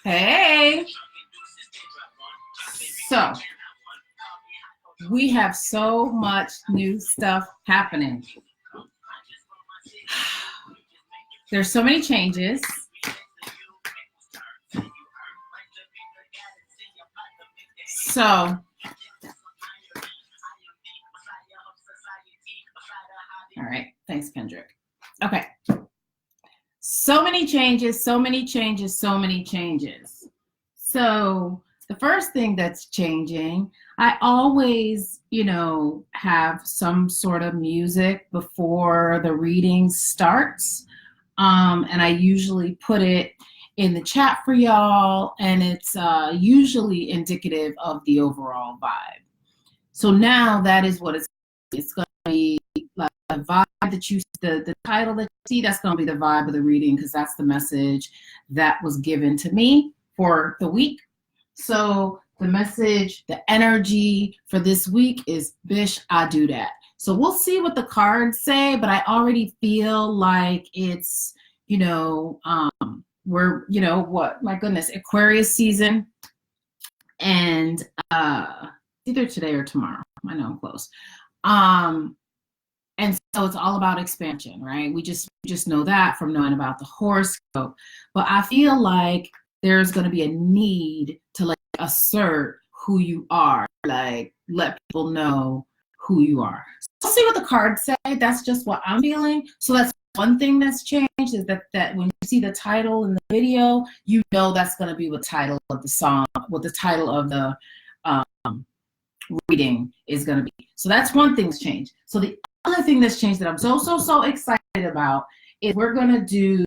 Hey. So, we have so much new stuff happening. There's so many changes. So, all right. Thanks, Kendrick. Okay. So many changes, so many changes, so many changes. So the first thing that's changing, I always, have some sort of music before the reading starts. And I usually put it in the chat for y'all, and it's usually indicative of the overall vibe. So now that is what it's going to be, like the vibe that you, the title that you see, that's going to be the vibe of the reading, because that's the message that was given to me for the week. So the message, the energy for this week is Bish, I do that. So we'll see what the cards say, but I already feel like it's, we're, my goodness, Aquarius season. And either today or tomorrow. I know I'm close. And so it's all about expansion, right? We just know that from knowing about the horoscope. But I feel like there's going to be a need to assert who you are, let people know who you are. So we'll see what the cards say. That's just what I'm feeling. So that's one thing that's changed, is that when you see the title in the video, that's going to be what title of the song, what the title of the reading is going to be. So that's one thing that's changed. So the other thing that's changed that I'm so excited about is we're going to do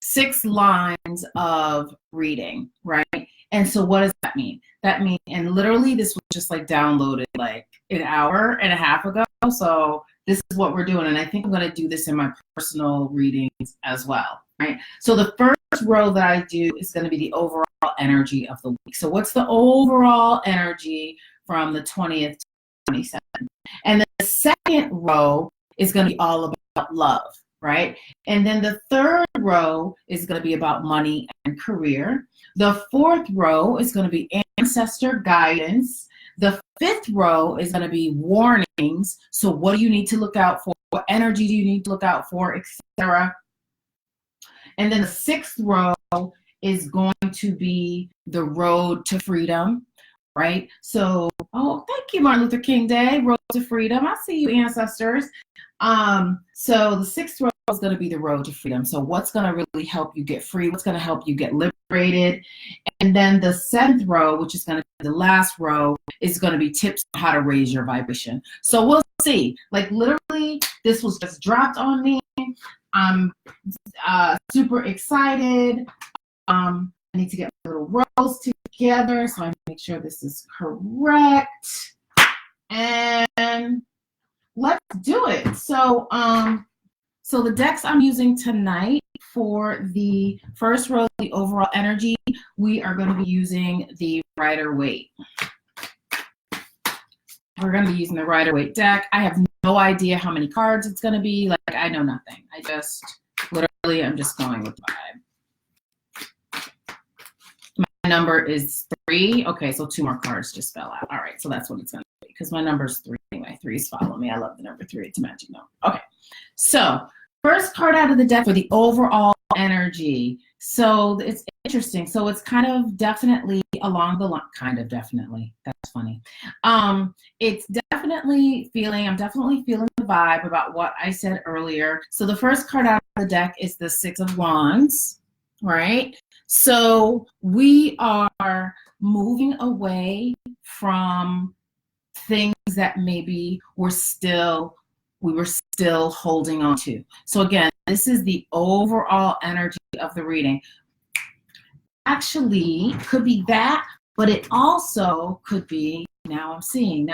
6 lines of reading, right? And so what does that mean? That means, and literally this was just downloaded an hour and a half ago. So this is what we're doing. And I think I'm going to do this in my personal readings as well, right? So the first row that I do is going to be the overall energy of the week. So what's the overall energy from the 20th to 27th? And then the second row is going to be all about love, right? And then the third row is going to be about money and career. The fourth row is going to be ancestor guidance. The fifth row is going to be warnings. So what do you need to look out for? What energy do you need to look out for, etc. And then the sixth row is going to be the road to freedom, right? So, thank you, Martin Luther King Day, Road to Freedom. I see you, ancestors. So the sixth row is going to be the road to freedom. So what's going to really help you get free? What's going to help you get liberated? And then the seventh row, which is going to be the last row, is going to be tips on how to raise your vibration. So we'll see. Literally, this was just dropped on me. I'm super excited. I need to get my little rows together, so I make sure this is correct. And let's do it. So so the decks I'm using tonight for the first row, the overall energy, we are going to be using the Rider-Waite. We're going to be using the Rider-Waite deck. I have no idea how many cards it's going to be. I know nothing. I'm just going with the vibe. My number is 3. Okay, so 2 more cards just fell out. All right, so that's what it's going to be, because my number is 3 anyway. 3s follow me. I love the number 3. It's a magic number. Okay, so first card out of the deck for the overall energy. So it's interesting. So it's kind of definitely along the line. Kind of definitely. That's funny. It's definitely feeling. I'm definitely feeling the vibe about what I said earlier. So the first card out of the deck is the 6 of Wands, right? So we are moving away from things that maybe we were still holding on to. So again, this is the overall energy of the reading. Actually, could be that, but it also could be, now I'm seeing,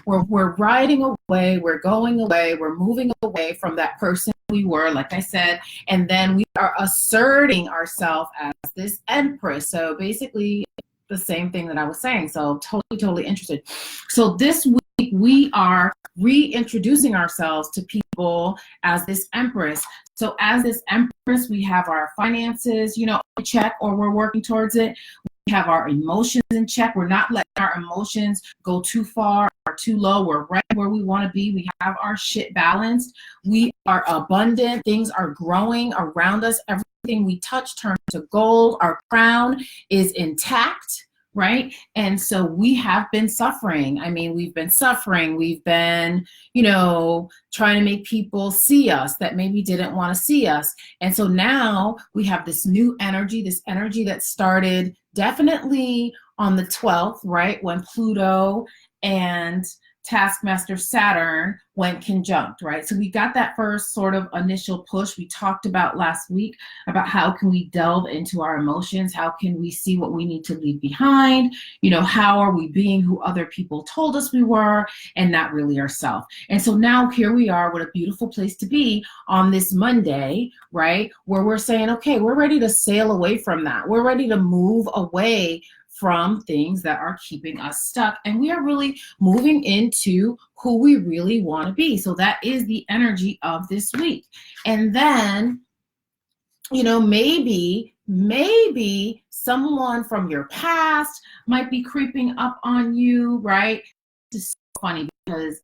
we're riding away, we're going away, we're moving away from that person we were, like I said, and then we are asserting ourselves as this Empress. So basically the same thing that I was saying. So totally interested. So this week we are reintroducing ourselves to people as this Empress. So as this Empress, we have our finances, you know, in check, or we're working towards it. We have our emotions in check. We're not letting our emotions go too far or too low. We're right where we want to be. We have our shit balanced. We are abundant. Things are growing around us. Everything we touch turns to gold. Our crown is intact, right? And so we have been suffering. I mean, we've been suffering. We've been, you know, trying to make people see us that maybe didn't want to see us. And so now we have this new energy, this energy that started definitely on the 12th, right? When Pluto and taskmaster Saturn went conjunct, right? So we got that first sort of initial push. We talked about last week about how can we delve into our emotions? How can we see what we need to leave behind? You know, how are we being who other people told us we were and not really ourselves? And so now here we are with a beautiful place to be on this Monday, right? Where we're saying, okay, we're ready to sail away from that. We're ready to move away from things that are keeping us stuck. And we are really moving into who we really want to be. So that is the energy of this week. And then, you know, maybe someone from your past might be creeping up on you, right? It's so funny because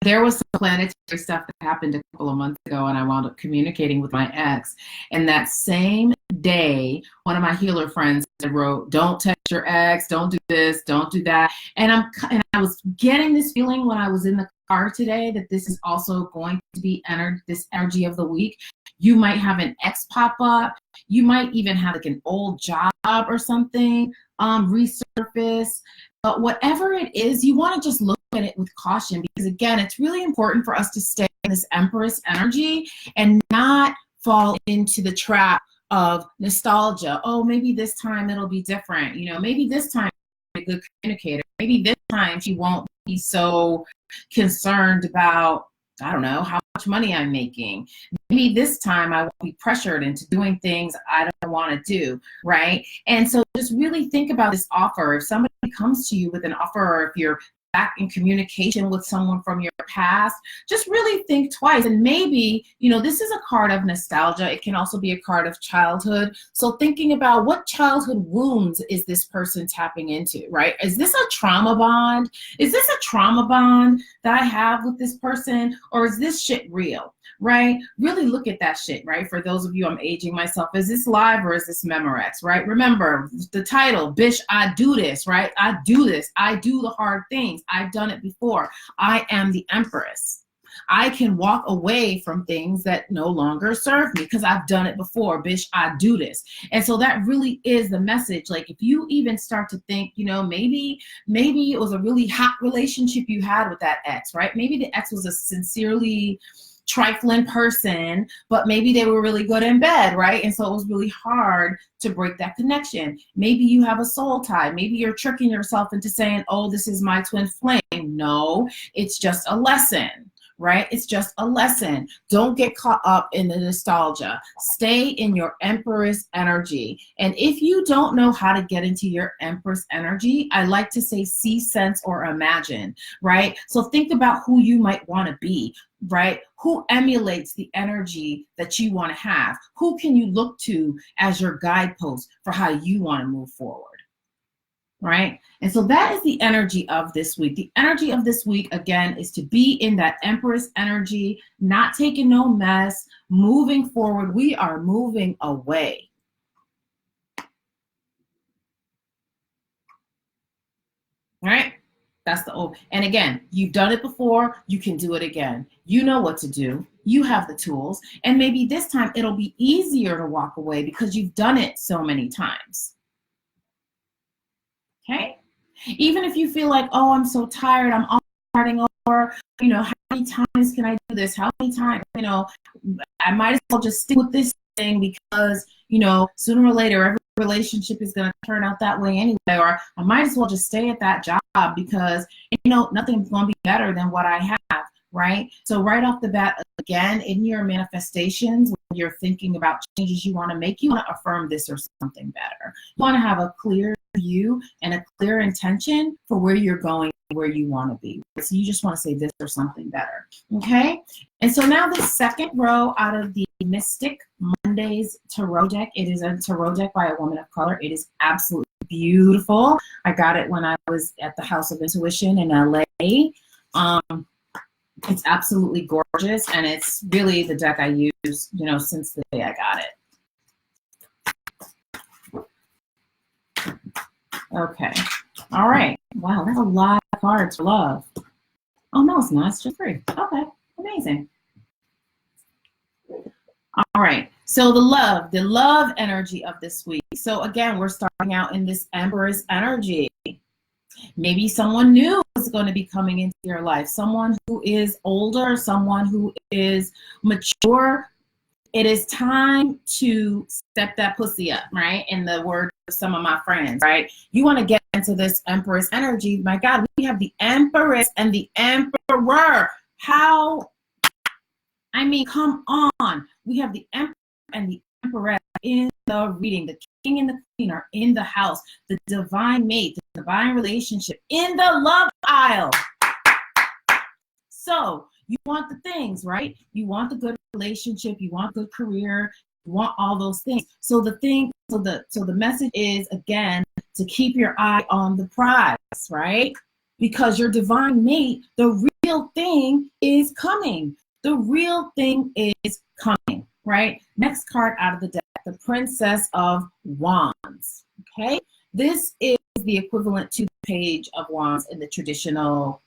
there was some planetary stuff that happened a couple of months ago, and I wound up communicating with my ex. And that same day, one of my healer friends wrote, "Don't text your ex, don't do this, don't do that." And I was getting this feeling when I was in the car today that this is also going to be this energy of the week. You might have an ex pop up. You might even have like an old job or something resurface. But whatever it is, you want to just look at it with caution, because again, it's really important for us to stay in this Empress energy and not fall into the trap of nostalgia. Oh, maybe this time it'll be different. You know, maybe this time I'll be a good communicator. Maybe this time she won't be so concerned about, I don't know, how much money I'm making. Maybe this time I won't be pressured into doing things I don't want to do, right? And so just really think about this offer. If somebody comes to you with an offer, or if you're back in communication with someone from your past, just really think twice. And maybe, you know, this is a card of nostalgia. It can also be a card of childhood. So thinking about what childhood wounds is this person tapping into, right? Is this a trauma bond? Is this a trauma bond that I have with this person? Or is this shit real? Right? Really look at that shit, right? For those of you, I'm aging myself. Is this live or is this Memorex, right? Remember the title, bitch, I do this, right? I do this. I do the hard things. I've done it before. I am the Empress. I can walk away from things that no longer serve me because I've done it before. Bitch, I do this. And so that really is the message. Like if you even start to think, you know, maybe it was a really hot relationship you had with that ex, right? Maybe the ex was a sincerely trifling person, but maybe they were really good in bed, right? And so it was really hard to break that connection. Maybe you have a soul tie. Maybe you're tricking yourself into saying, oh, this is my twin flame. No, it's just a lesson, right? It's just a lesson. Don't get caught up in the nostalgia. Stay in your Empress energy. And if you don't know how to get into your Empress energy, I like to say see, sense, or imagine, right? So think about who you might want to be, right? Who emulates the energy that you want to have? Who can you look to as your guidepost for how you want to move forward? Right? And so that is the energy of this week. The energy of this week, again, is to be in that Empress energy, not taking no mess, moving forward. We are moving away. All right? That's the old. And again, you've done it before. You can do it again. You know what to do. You have the tools. And maybe this time it'll be easier to walk away because you've done it so many times. Okay? Even if you feel like, oh, I'm so tired, I'm all starting over, you know, how many times can I do this? How many times, you know, I might as well just stick with this thing because, you know, sooner or later, every relationship is going to turn out that way anyway, or I might as well just stay at that job because, you know, nothing's going to be better than what I have, right? So right off the bat, again, in your manifestations, when you're thinking about changes you want to make, you want to affirm this or something better. You want to have a clear view and a clear intention for where you're going where you want to be. So you just want to say this or something better. Okay. And so now the second row out of the Mystic Mondays Tarot deck, it is a tarot deck by a woman of color. It is absolutely beautiful. I got it when I was at the House of Intuition in LA. It's absolutely gorgeous, and it's really the deck I use, you know, since the day I got it. Okay. All right. Wow, that's a lot of cards for love. Oh, no, it's not. It's just 3. Okay. Amazing. All right. So the love energy of this week. So again, we're starting out in this Empress energy. Maybe someone new is going to be coming into your life. Someone who is older, someone who is mature. It is time to step that pussy up, right? In the word of some of my friends, right? You want to get into this Empress energy. My God, we have the Empress and the Emperor. How? I mean, come on. We have the Emperor and the Empress in the reading. The King and the Queen are in the house. The divine mate, the divine relationship in the love aisle. So you want the things, right? You want the good relationship. You want good career. You want all those things. So the message is, again, to keep your eye on the prize, right? Because your divine mate, the real thing is coming. The real thing is coming, right? Next card out of the deck, the Princess of Wands, okay? This is the equivalent to the Page of Wands in the traditional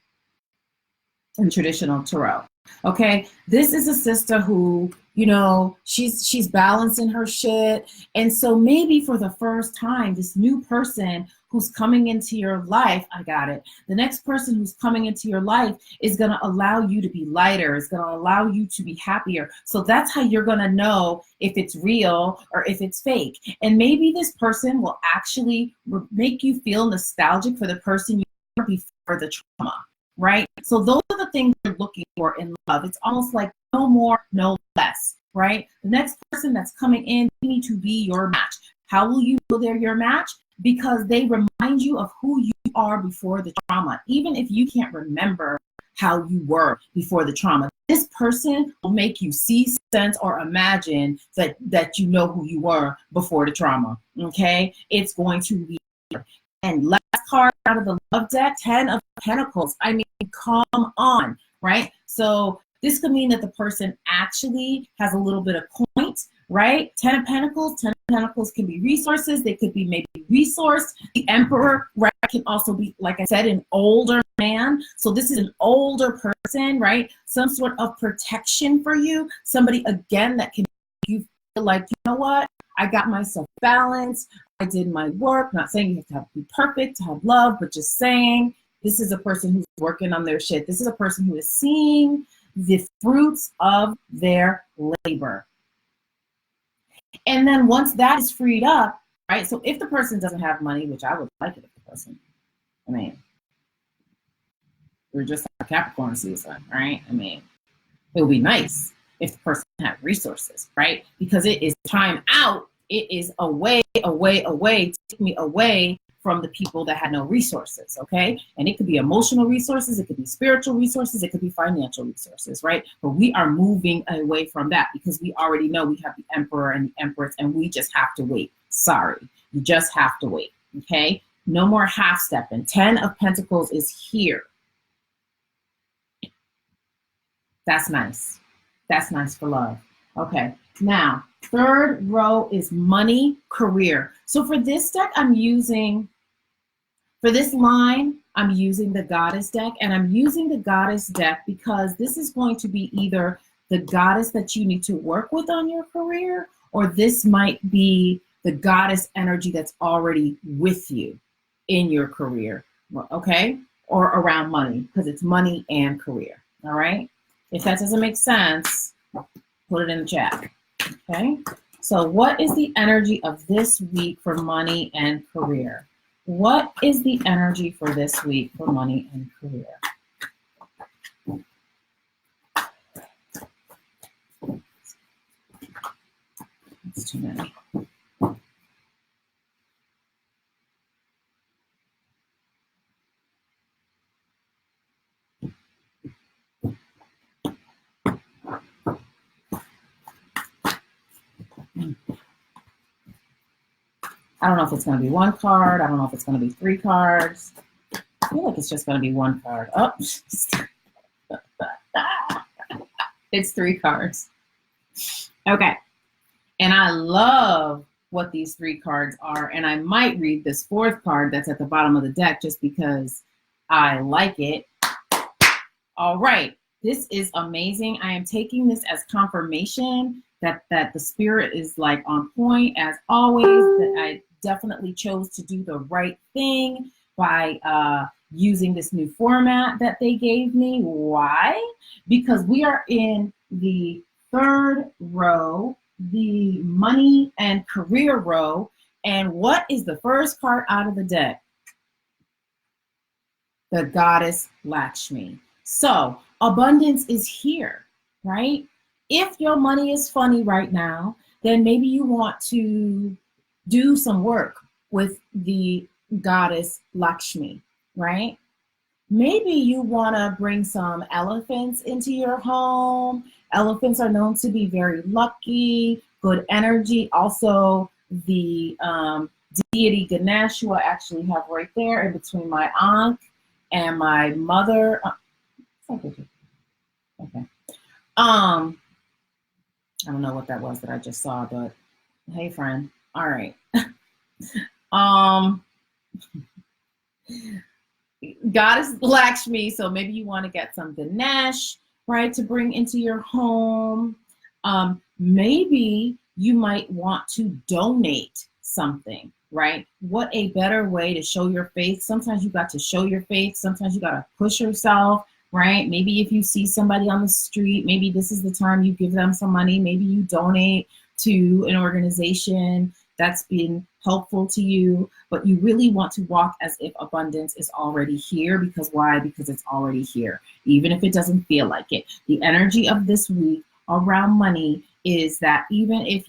tarot, okay? This is a sister who, you know, she's balancing her shit. And so maybe for the first time, this new person who's coming into your life, the next person who's coming into your life is going to allow you to be lighter, is going to allow you to be happier. So that's how you're going to know if it's real or if it's fake. And maybe this person will actually make you feel nostalgic for the person you were before the trauma, right? So those are the things you're looking for in love. It's almost like no more, no less, right? The next person that's coming in, you need to be your match. How will you know they're your match? Because they remind you of who you are before the trauma. Even if you can't remember how you were before the trauma, this person will make you see, sense, or imagine that you know who you were before the trauma, okay? It's going to be. And last card out of the love deck, 10 of Pentacles. I mean, come on, right? So this could mean that the person actually has a little bit of point, right? 10 of Pentacles. 10 of Pentacles can be resources. They could be maybe resourced. The Emperor, right, can also be, like I said, an older man. So this is an older person, right? Some sort of protection for you. Somebody, again, that can make you feel like, you know what? I got myself balanced. I did my work. Not saying you have to be perfect to have love, but just saying this is a person who's working on their shit. This is a person who is seeing the fruits of their labor. And then once that is freed up, right? So if the person doesn't have money, which I would like it if the person, I mean, we're just like Capricorn season, right? I mean, it would be nice if the person had resources, right? Because it is time out. It is away, take me away from the people that had no resources, okay? And it could be emotional resources, it could be spiritual resources, it could be financial resources, right? But we are moving away from that because we already know we have the Emperor and the Empress, and we just have to wait. Sorry, you just have to wait, okay? No more half-stepping. 10 of Pentacles is here. That's nice. That's nice for love. Okay, now, third row is money, career. So for this deck, for this line, I'm using the Goddess deck, and I'm using the Goddess deck because this is going to be either the Goddess that you need to work with on your career, or this might be the Goddess energy that's already with you in your career, okay? Or around money, because it's money and career, all right? If that doesn't make sense, put it in the chat, okay? So what is the energy of this week for money and career? What is the energy for this week for money and career? That's too many. I don't know if it's going to be one card. I don't know if it's going to be 3 cards. I feel like it's just going to be 1 card. Oh, it's 3 cards. Okay. And I love what these 3 cards are. And I might read this 4th card that's at the bottom of the deck just because I like it. All right. This is amazing. I am taking this as confirmation that the spirit is like on point as always, that I definitely chose to do the right thing by using this new format that they gave me. Why? Because we are in the 3rd row, the money and career row. And what is the first card out of the deck? The goddess Lakshmi. So abundance is here, right? If your money is funny right now, then maybe you want to do some work with the goddess Lakshmi, right? Maybe you want to bring some elephants into your home. Elephants are known to be very lucky, good energy. Also, the deity Ganesh, who I actually have right there in between my aunt and my mother. Okay. I don't know what that was that I just saw, but hey, friend. All right. Goddess Lakshmi, so maybe you want to get some Ganesh, right, to bring into your home. Maybe you might want to donate something, right? What a better way to show your faith. Sometimes you got to show your faith. Sometimes you got to push yourself, right? Maybe if you see somebody on the street, maybe this is the time you give them some money. Maybe you donate to an organization that's been helpful to you, but you really want to walk as if abundance is already here. Because why? Because it's already here, even if it doesn't feel like it. The energy of this week around money is that even if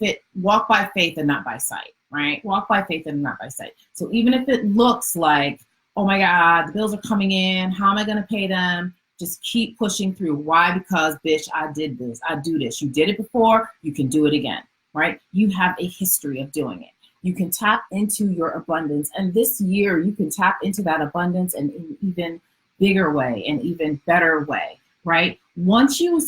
it walk by faith and not by sight, right? Walk by faith and not by sight. So even if it looks like, oh my God, the bills are coming in, how am I going to pay them? Just keep pushing through. Why? Because, bitch, I did this. I do this. You did it before. You can do it again, right? You have a history of doing it. You can tap into your abundance. And this year, you can tap into that abundance in an even bigger way, an even better way, right? Once you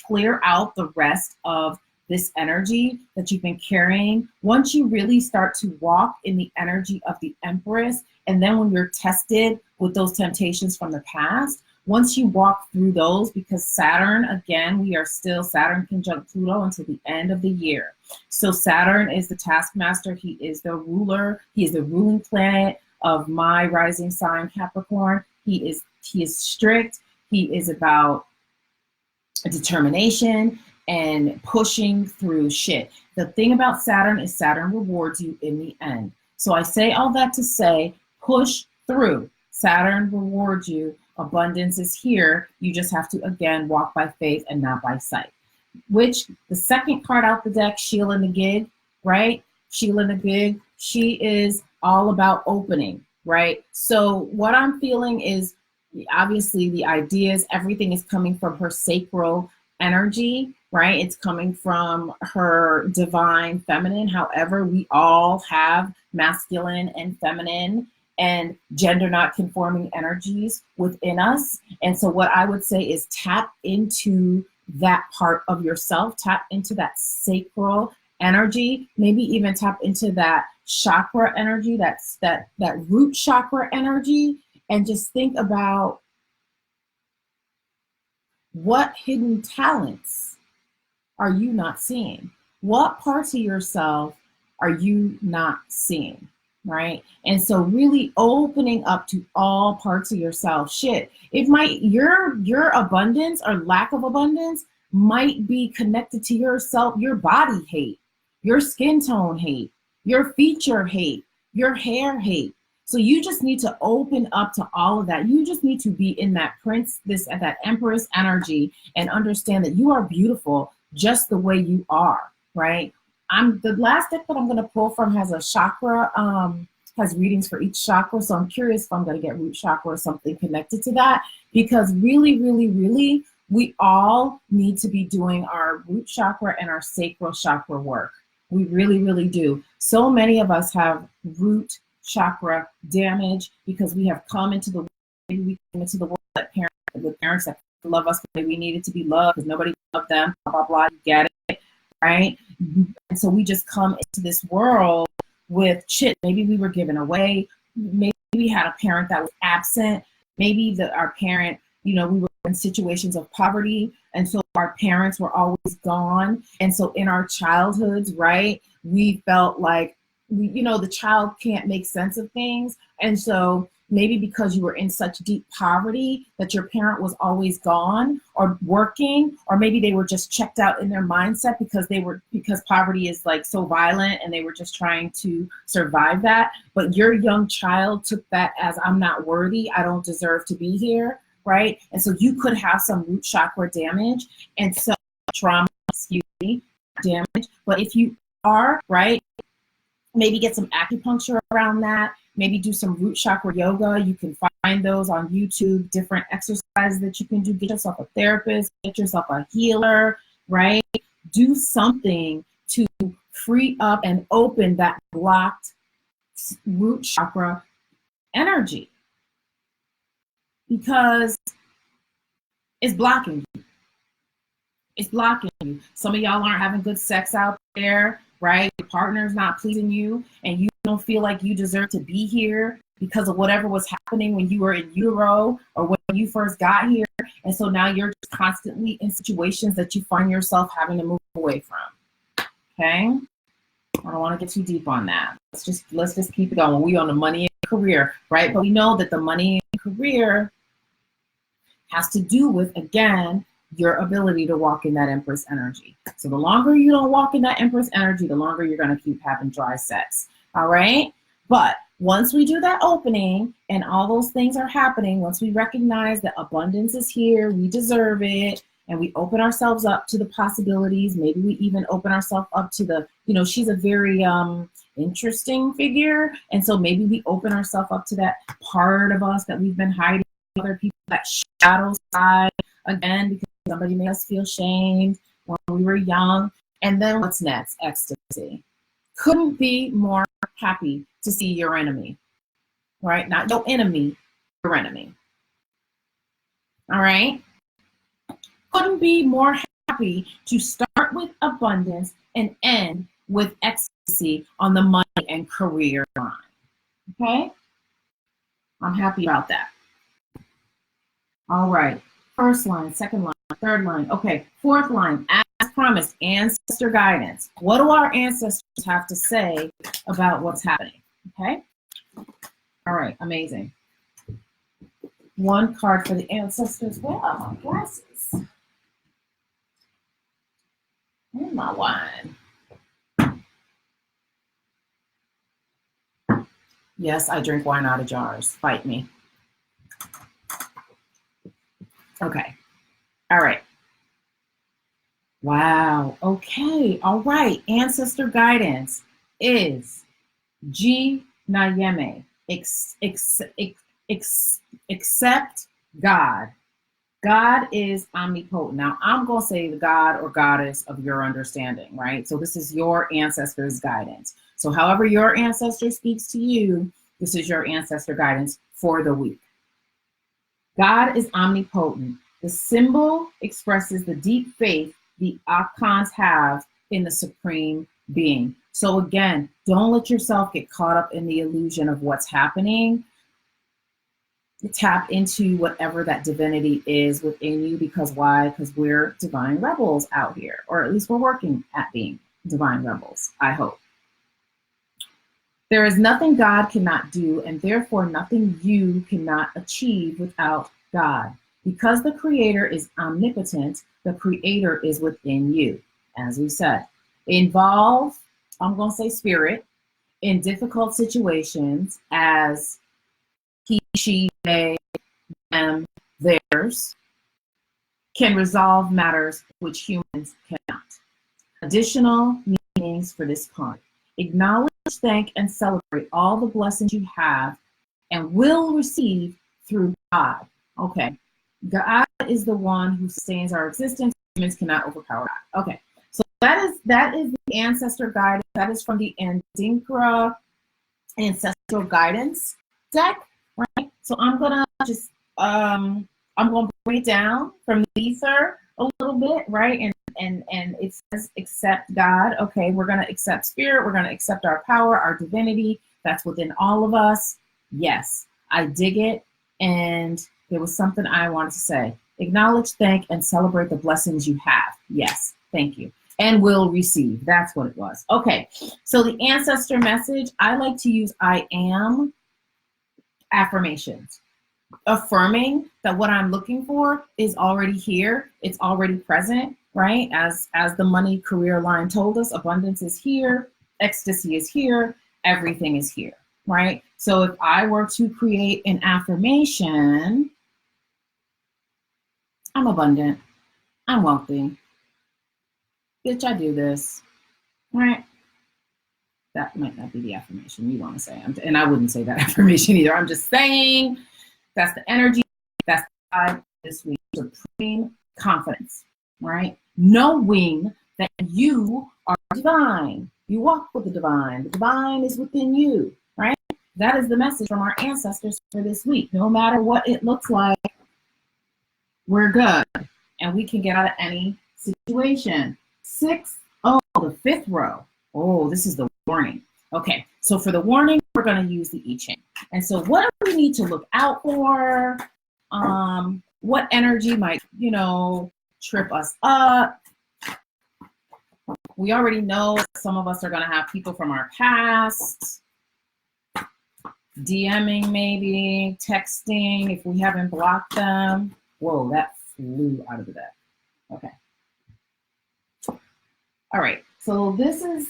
clear out the rest of this energy that you've been carrying, once you really start to walk in the energy of the Empress, and then when you're tested with those temptations from the past, once you walk through those, because Saturn, again, we are still Saturn conjunct Pluto until the end of the year. So Saturn is the taskmaster. He is the ruler. He is the ruling planet of my rising sign, Capricorn. He is strict. He is about determination and pushing through shit. The thing about Saturn is Saturn rewards you in the end. So I say all that to say, push through. Saturn rewards you. Abundance is here. You just have to, again, walk by faith and not by sight. Which, the second card out the deck, Sheila Nagig, right? Sheila Nagig, she is all about opening, right? So what I'm feeling is, obviously, the ideas, everything is coming from her sacral energy, right? It's coming from her divine feminine. However, we all have masculine and feminine and gender not conforming energies within us. And so what I would say is tap into that part of yourself, tap into that sacral energy, maybe even tap into that chakra energy, that's that root chakra energy, and just think about what hidden talents are you not seeing? What parts of yourself are you not seeing? Right? And so really opening up to all parts of yourself. Shit, it might, your abundance or lack of abundance might be connected to yourself, your body hate, your skin tone hate, your feature hate, your hair hate. So you just need to open up to all of that. You just need to be in that that Empress energy and understand that you are beautiful just the way you are, right? The last deck that I'm going to pull from has a chakra, has readings for each chakra. So I'm curious if I'm going to get root chakra or something connected to that, because really, really, really we all need to be doing our root chakra and our sacral chakra work. We really, really do. So many of us have root chakra damage because we have come into the world, maybe we came into the world with parents that love us the way we needed to be loved because nobody loved them, blah, blah, blah, you get it, right? And so we just come into this world with shit. Maybe we were given away. Maybe we had a parent that was absent. Maybe our parent, we were in situations of poverty, and so our parents were always gone. And so in our childhoods, right, we felt like, the child can't make sense of things. And so maybe because you were in such deep poverty that your parent was always gone or working, or maybe they were just checked out in their mindset because poverty is like so violent and they were just trying to survive that. But your young child took that as, I'm not worthy, I don't deserve to be here, right? And so you could have some root chakra damage and some trauma, damage. But if you are, right, maybe get some acupuncture around that. Maybe do some root chakra yoga. You can find those on YouTube, different exercises that you can do. Get yourself a therapist, get yourself a healer, right? Do something to free up and open that blocked root chakra energy, because it's blocking you. It's blocking you. Some of y'all aren't having good sex out there, right? Your partner's not pleasing you, and you don't feel like you deserve to be here because of whatever was happening when you were in utero or when you first got here. And so now you're just constantly in situations that you find yourself having to move away from. Okay? I don't want to get too deep on that. Let's just keep it going. We on the money and career, right? But we know that the money and career has to do with, again, your ability to walk in that Empress energy. So the longer you don't walk in that Empress energy, the longer you're going to keep having dry sex. All right? But once we do that opening and all those things are happening, once we recognize that abundance is here, we deserve it, and we open ourselves up to the possibilities, maybe we even open ourselves up to the, she's a very interesting figure. And so maybe we open ourselves up to that part of us that we've been hiding from other people, that shadow side, again, because somebody made us feel shamed when we were young. And then what's next? Ecstasy. Couldn't be more happy to see your enemy, right? Not your enemy, your enemy. All right? Couldn't be more happy to start with abundance and end with ecstasy on the money and career line. Okay? I'm happy about that. All right. First line, second line, third line. Okay, fourth line, as promised, ancestor guidance. What do our ancestors have to say about what's happening? Okay? All right, amazing. One card for the ancestors. Where are my glasses? Where's my wine? Yes, I drink wine out of jars. Fight me. Okay. All right. Wow. Okay. All right. Ancestor guidance is G Nayeme. Accept God. God is omnipotent. Now, I'm going to say the God or goddess of your understanding, right? So this is your ancestor's guidance. So however your ancestor speaks to you, this is your ancestor guidance for the week. God is omnipotent. The symbol expresses the deep faith the Akans have in the Supreme Being. So again, don't let yourself get caught up in the illusion of what's happening. Tap into whatever that divinity is within you, because why? Because we're divine rebels out here, or at least we're working at being divine rebels, I hope. There is nothing God cannot do, and therefore nothing you cannot achieve without God. Because the Creator is omnipotent, the Creator is within you, as we said. Involve, I'm going to say spirit, in difficult situations as he, she, they, them, theirs, can resolve matters which humans cannot. Additional meanings for this card. Acknowledge, thank, and celebrate all the blessings you have and will receive through God. Okay. God is the one who sustains our existence. Humans cannot overpower God. Okay, so that is the Ancestor Guidance. That is from the Adinkra Ancestral Guidance deck, right? So I'm gonna just I'm gonna break it down from the ether a little bit, right? And it says accept God. Okay, we're gonna accept spirit. We're gonna accept our power, our divinity that's within all of us. Yes, I dig it. And there was something I wanted to say. Acknowledge, thank, and celebrate the blessings you have. Yes, thank you. And will receive. That's what it was. Okay, so the ancestor message, I like to use I am affirmations. Affirming that what I'm looking for is already here. It's already present, right? As the money career line told us, abundance is here, ecstasy is here, everything is here, right? So if I were to create an affirmation, I'm abundant, I'm wealthy, bitch, I do this, right? That might not be the affirmation you want to say. And I wouldn't say that affirmation either. I'm just saying that's the energy, that's the vibe this week. Supreme confidence, right? Knowing that you are divine. You walk with the divine. The divine is within you, right? That is the message from our ancestors for this week. No matter what it looks like, we're good. And we can get out of any situation. The fifth row. Oh, this is the warning. Okay, so for the warning, we're going to use the I-Ching. And so what do we need to look out for? What energy might, trip us up? We already know some of us are going to have people from our past, DMing maybe, texting if we haven't blocked them. Whoa, that flew out of the deck. Okay. All right, so this is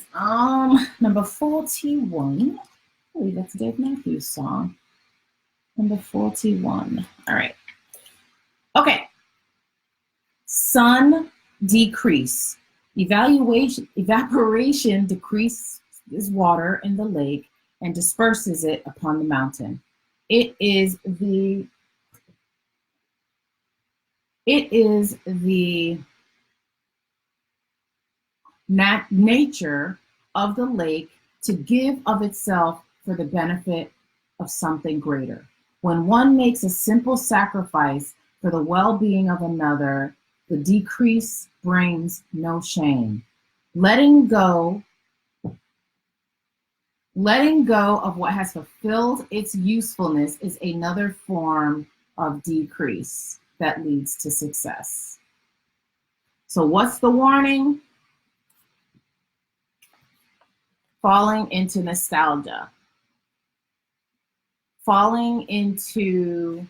number 41. I believe that's Dave Matthews' song. Number 41. All right. Okay. Sun decrease. Evaporation decreases water in the lake and disperses it upon the mountain. It is the nature of the lake to give of itself for the benefit of something greater. When one makes a simple sacrifice for the well-being of another, the decrease brings no shame. Letting go of what has fulfilled its usefulness is another form of decrease that leads to success. So what's the warning? Falling into nostalgia. Falling into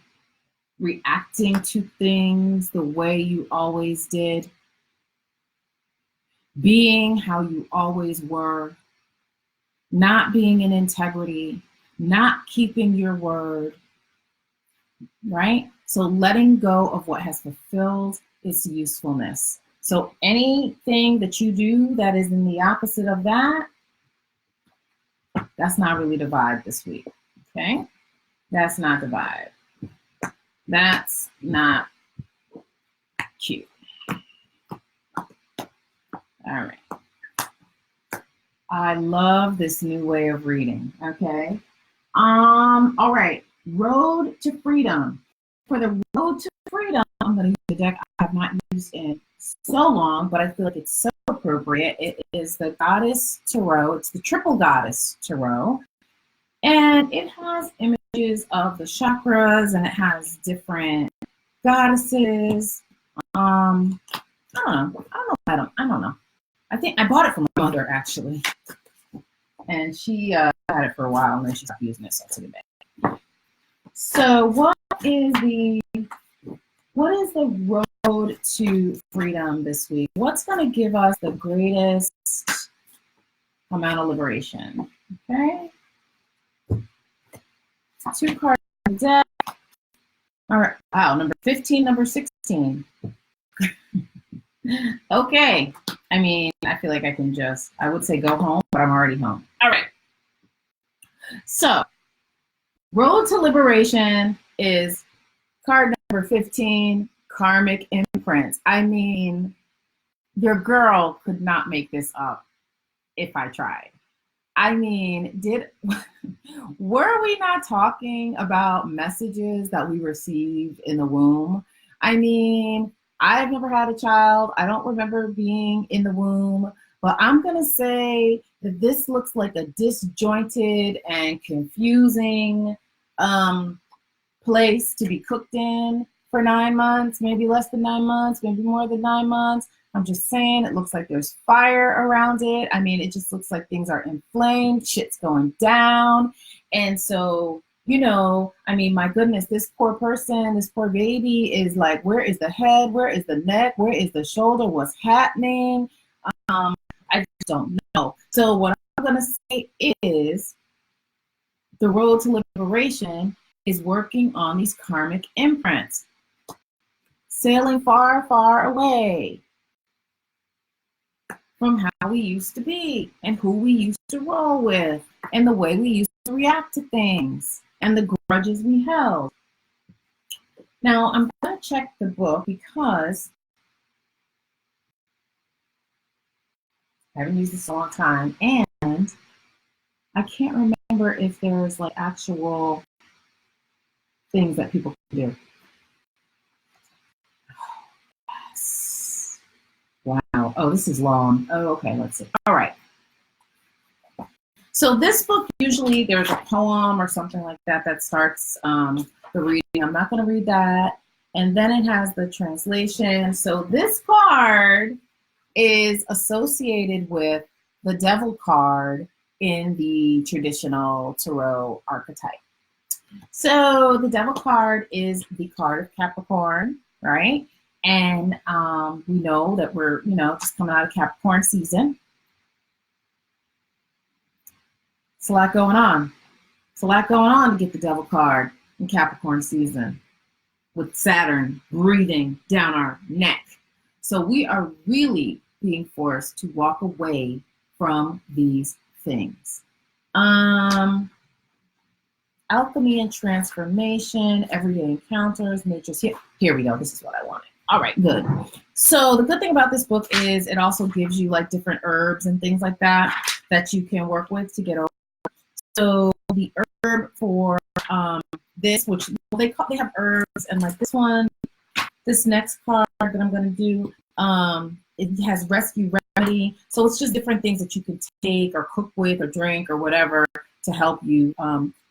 reacting to things the way you always did. Being how you always were. Not being in integrity. Not keeping your word. Right? So letting go of what has fulfilled its usefulness. So anything that you do that is in the opposite of that, that's not really the vibe this week. Okay? That's not the vibe. That's not cute. All right. I love this new way of reading. Okay. All right. Road to freedom. For the road to freedom, I'm going to use the deck I have not used in so long, but I feel like it's so appropriate. It is the Goddess Tarot. It's the Triple Goddess Tarot. And it has images of the chakras, and it has different goddesses. I don't know. I think I bought it from my mother, actually. And she had it for a while, and then she stopped using it, so I took it back. So what is the road to freedom this week? What's going to give us the greatest amount of liberation? Okay. 2 cards on deck. All right. Wow, number 15, number 16. Okay. I mean, I feel like I would say go home, but I'm already home. All right. So, road to liberation is card number 15. Karmic imprints. I mean, your girl could not make this up if I tried. I mean, were we not talking about messages that we received in the womb? I mean, I've never had a child. I don't remember being in the womb, but I'm going to say that this looks like a disjointed and confusing place to be cooked in for 9 months, maybe less than 9 months, maybe more than 9 months. I'm just saying, it looks like there's fire around it. I mean, it just looks like things are inflamed, shit's going down. And so, you know, I mean, my goodness, this poor person, this poor baby is like, where is the head? Where is the neck? Where is the shoulder? What's happening? I just don't know. So what I'm going to say is the road to liberation is working on these karmic imprints, sailing far, far away from how we used to be and who we used to roll with and the way we used to react to things and the grudges we held. Now, I'm going to check the book because I haven't used this in a long time, and I can't remember if there's like actual things that people can do. Yes. Wow. Oh, this is long. Oh, okay. Let's see. All right. So this book, usually there's a poem or something like that that starts the reading. I'm not going to read that. And then it has the translation. So this card is associated with the Devil card in the traditional tarot archetype. So the Devil card is the card of Capricorn, right? And we know that we're, you know, just coming out of Capricorn season. It's a lot going on. It's a lot going on to get the Devil card in Capricorn season with Saturn breathing down our neck. So we are really being forced to walk away from these things. Alchemy and transformation, everyday encounters, nature's here we go. This is what I wanted. All right, good. So the good thing about this book is it also gives you like different herbs and things like that that you can work with to get over. So the herb for this, which they have herbs, and like this one, this next card that I'm going to do, it has rescue remedy. So it's just different things that you can take or cook with or drink or whatever to help you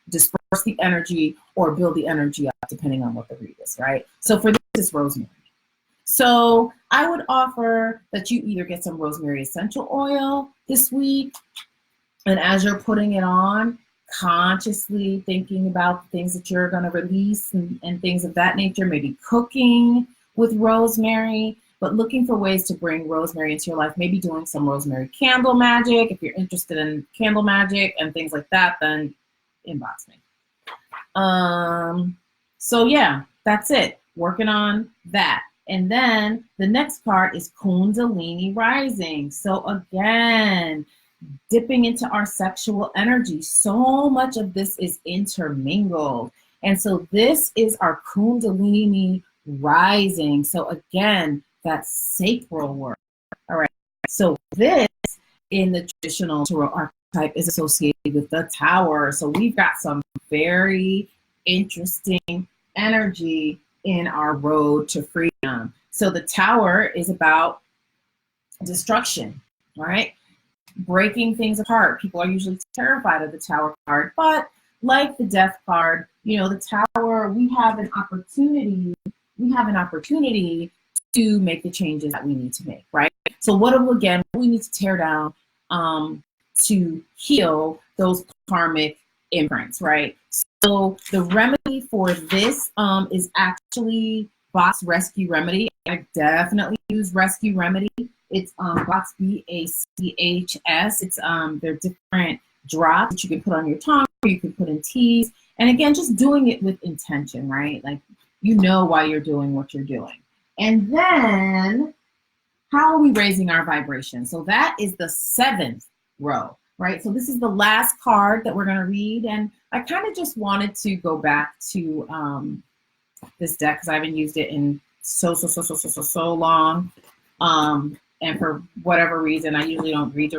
disperse the energy or build the energy up, depending on what the read is, right? So for this, it's rosemary. So I would offer that you either get some rosemary essential oil this week, and as you're putting it on, consciously thinking about the things that you're going to release and things of that nature, maybe cooking with rosemary, but looking for ways to bring rosemary into your life, maybe doing some rosemary candle magic. If you're interested in candle magic and things like that, then inbox me. So yeah, that's it. Working on that. And then the next card is Kundalini Rising. So again, dipping into our sexual energy. So much of this is intermingled. And so this is our Kundalini Rising. So again, that sacral work. All right. So this in the traditional tarot archetype is associated with the Tower. So we've got some very interesting energy in our road to freedom. So the Tower is about destruction, right? Breaking things apart. People are usually terrified of the Tower card, but like the Death card, you know, the Tower, we have an opportunity to make the changes that we need to make, right? So what we need to tear down to heal those karmic imprints, right? So the remedy for this is actually Box Rescue Remedy. I definitely use Rescue Remedy. It's Box BACHS. It's they're different drops that you can put on your tongue or you can put in teas. And again, just doing it with intention, right? Like, you know why you're doing what you're doing. And then how are we raising our vibration? So that is the 7th row, right? So this is the last card that we're going to read. And I kind of just wanted to go back to this deck because I haven't used it in so long. And for whatever reason, I usually don't read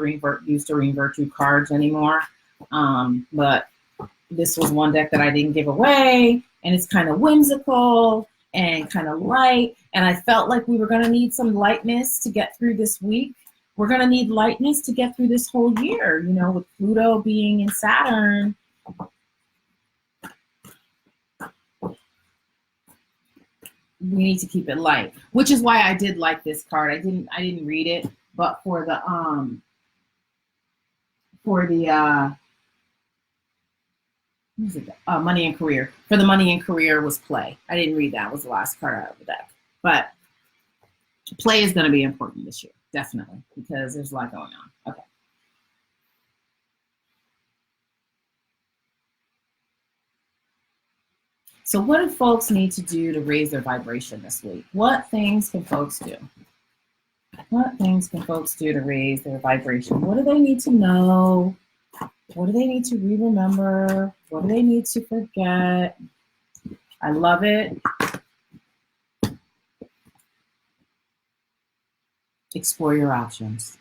use Doreen Virtue cards anymore. But this was one deck that I didn't give away, and it's kind of whimsical and kind of light. And I felt like we were going to need some lightness to get through this week. We're going to need lightness to get through this whole year, you know, with Pluto being in Saturn. We need to keep it light, which is why I did like this card. I didn't read it, but for the money and career. For the money and career was play. I didn't read that. It was the last card out of the deck. But play is going to be important this year, definitely, because there's a lot going on. Okay. So what do folks need to do to raise their vibration this week? What things can folks do? What things can folks do to raise their vibration? What do they need to know? What do they need to remember? What do they need to forget? I love it. Explore your options.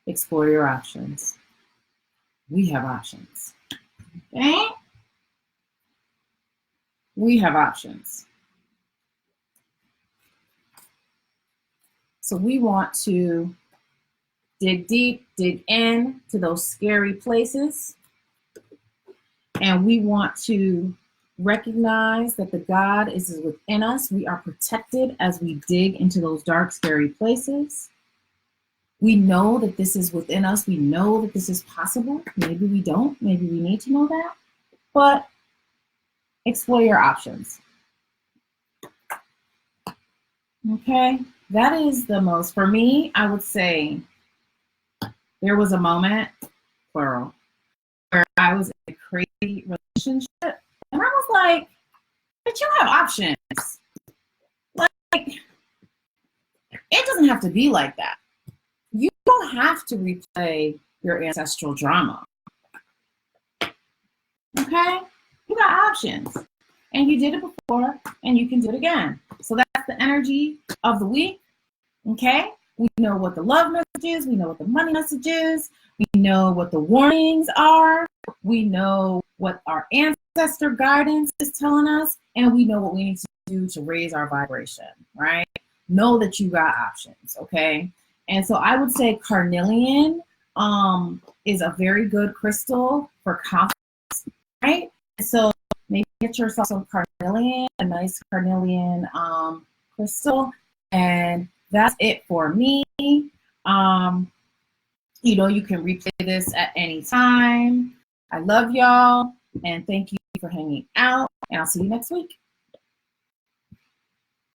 Explore your options. We have options. Okay? We have options. So we want to dig deep, dig in to those scary places. And we want to recognize that the God is within us. We are protected as we dig into those dark, scary places. We know that this is within us. We know that this is possible. Maybe we don't. Maybe we need to know that. But explore your options. Okay? That is the most, for me, I would say there was a moment, plural, where I was in a crazy relationship. And I was like, but you have options. Like, it doesn't have to be like that. You don't have to replay your ancestral drama. Okay? You got options. And you did it before, and you can do it again. So that's the energy of the week. Okay? We know what the love message is. We know what the money message is. We know what the warnings are. We know what our ancestor guidance is telling us. And we know what we need to do to raise our vibration, right? Know that you got options, okay? And so I would say carnelian is a very good crystal for confidence, right? So maybe get yourself some carnelian, a nice carnelian crystal, and that's it for me. You know, you can replay this at any time. I love y'all, and thank you for hanging out, and I'll see you next week.